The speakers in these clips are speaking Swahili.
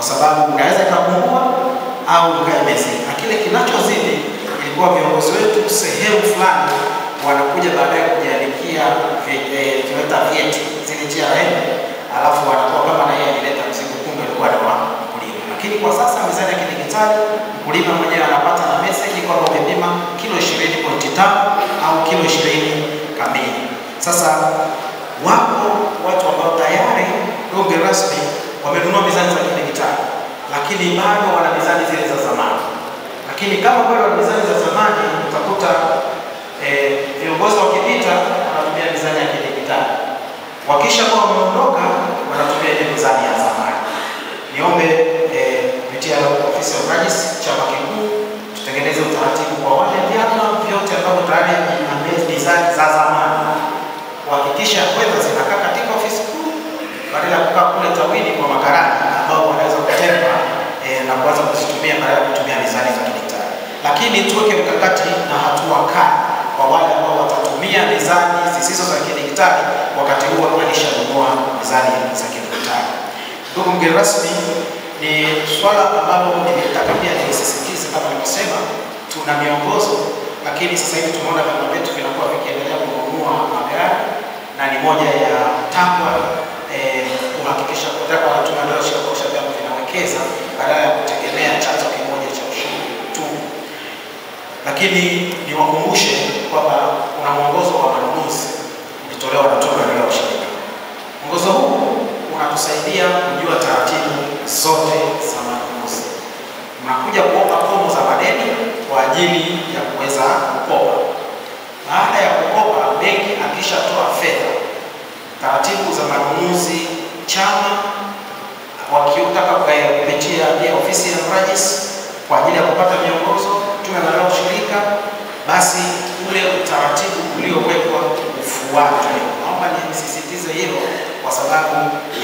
kwa sababu unaweza kupungua au ukaimezidi. Na kile kinachozidi ilikuwa viongozi wetu sehemu fulani wanakuja baadaye kujiandikia tunaita vyeti zile TRA, alafu wanakuwa kama na yeye alileta mzigo, kumbe alikuwa ni wa mkulima. Lakini kwa sasa mizani ya kidijitali mkulima mwenyewe anapata na message kwamba umepima kilo 20.5 au kilo 20 kamili. Sasa wapo watu ambao tayari mgeni rasmi wamenunua mizani za kidijitali, lakini bado wana mizani zile za zamani. Lakini kama bado wana mizani za zamani, utakuta viongozi wakipita wanatumia mizani ya kidijitali. Wakisha kwa wameondoka wanatumia ile mizani ya zamani. Niombe kupitia ofisi ya Mrajis chama kikuu tutengeneze utaratibu kwa wale vyama vyote ambavyo tayari vina mizani za zamani, kuhakikisha fedha zinakaa katika ofisi kuu badala ya kukaa kule tawini kwa makarani ambao wanaweza kutempa na kuanza kuzitumia badala ya kutumia mizani za kidijitali. Lakini tuweke mkakati na hatua kali kwa wale ambao watatumia mizani zisizo za kidijitali wakati huo alishanunua mizani za kidijitali. Ndugu mgeni rasmi, ni swala ambalo nimetaka pia nisisitize kama nilivyosema, tuna miongozo, lakini sasa hivi tumeona vyama vyetu vinakuwa vikiendelea kununua magari, na ni moja ya takwa kuhakikisha kwamba tunashirikisha vyama vinawekeza badala ya kutegemea chanzo kimoja cha ushuru tu. Lakini niwakumbushe kwamba kuna mwongozo wa manunuzi ulitolewa na Tume ya Ushirika. Mwongozo huu unatusaidia kujua taratibu zote za manunuzi. Mnakuja kuomba fomu za madeni kwa ajili ya kuweza kukopa. Baada ya kukopa, benki akishatoa fedha, taratibu za manunuzi chama wakiutaka kupitia ofisi ya Mrajis kwa ajili ya kupata miongozo Tume ya Ushirika, basi ule utaratibu uliowekwa ufuatwe. Naomba nisisitize hilo kwa sababu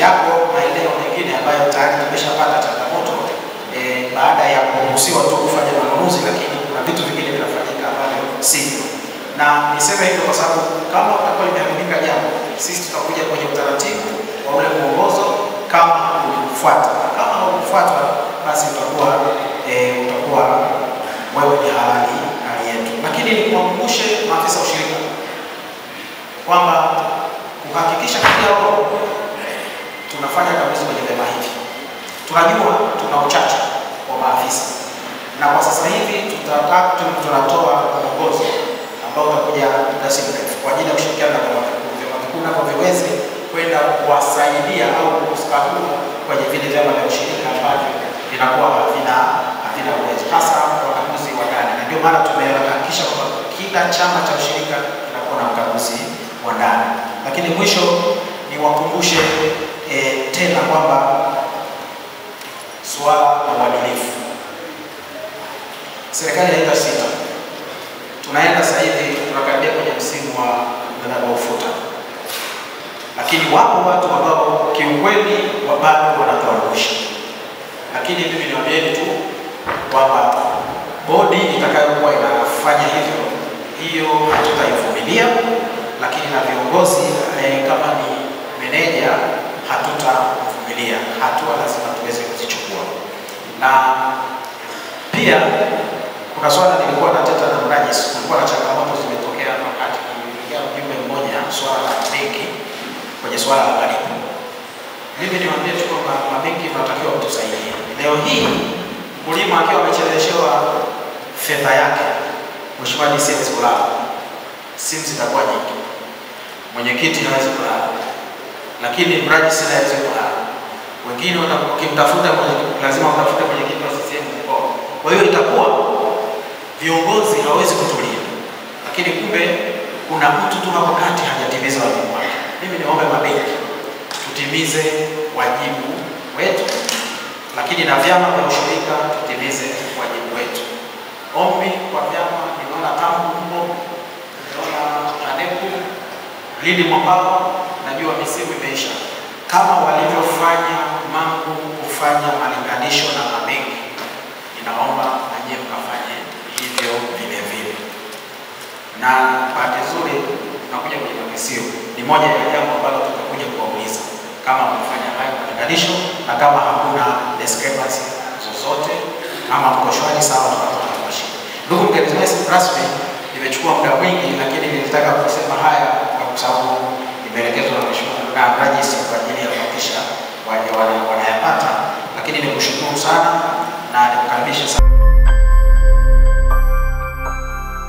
yapo maeneo mengine ambayo tayari tumeshapata changamoto baada ya kuruhusiwa tu kufanya manunuzi, lakini kuna vitu vingine vinafanyika ambavyo sivyo. Na niseme hivyo kwa sababu kama utakuwa limeharibika jambo, sisi tutakuja kwenye utaratibu wa ule mwongozo kama ulifuata. Kama ulifuata, basi utakuwa wewe ni halali hali yetu. Lakini nikukumbushe maafisa ushirika kwamba kuhakikisha kila roho tunafanya kabisa kwenye vyama hivi. Tunajua tuna uchache wa maafisa, na kwa sasa hivi tunatoa mwongozo ambao utakuja muda si mrefu kwa ajili ya kushirikiana na vyama vikuu na viweze kwenda kuwasaidia au kuskakua kwenye vile vyama vya ushirika ambavyo vinakuwa havina uwezo, hasa wakaguzi wa ndani. Na ndio maana tumehakikisha kwamba kila chama cha ushirika kinakuwa na mkaguzi wa ndani. Lakini mwisho ni wakumbushe tena kwamba swala la uadilifu, serikali inaenda sita. Tunaenda sasa hivi tunakaribia kwenye msimu wa mnada wa ufuta, lakini wapo watu ambao kiukweli bado wanatoa rushwa. Lakini mimi niwaambieni tu kwamba bodi itakayokuwa inafanya hivyo, hiyo hatutaivumilia, lakini na viongozi kama ni meneja hatutavumilia. Hatua lazima tuweze kuzichukua. Na pia kuna swala nilikuwa nateta na Mrajis, kulikuwa na changamoto zimetokea wakati kuingia mjumbe mmoja swala la benki kwenye swala la malipo. Mimi niwaambie tu kwamba mabenki wanatakiwa kutusaidia. Leo hii mkulima akiwa amecheleweshewa fedha yake, mheshimiwa DC hawezi kulala, simu zitakuwa nyingi, mwenyekiti hawezi kulala, lakini Mrajis hawezi kulala. Wengine wakimtafuta lazima utafute mwenyekiti wa CCM mkoa. Kwa hiyo itakuwa viongozi hawezi kutulia, lakini kumbe kuna mtu tu hapo kati hajatimiza wajibu wake. Mimi niombe mabenki tutimize wajibu wetu, lakini na vyama vya ushirika tutimize wajibu wetu. Ombi kwa vyama, nimeona tangu mbo, nimeona aneku lini mwapao, najua misimu imeisha, kama walivyofanya mambo kufanya malinganisho na mabenki, ninaomba nanyi mkafanye hivyo vile vile. Na bahati nzuri tunakuja kwenye makisio, ni moja ya jambo ambalo tutakuja kuwauliza kama mfanya hayo viunganisho, na kama hakuna discrepancy zozote ama mko shwari sawa, tutatoa shida. Ndugu mgeni rasmi, nimechukua muda mwingi, lakini nilitaka kusema haya kwa sababu nimeelekezwa na Mheshimiwa Rajisi kwa ajili ya kuhakikisha wanayapata, lakini nikushukuru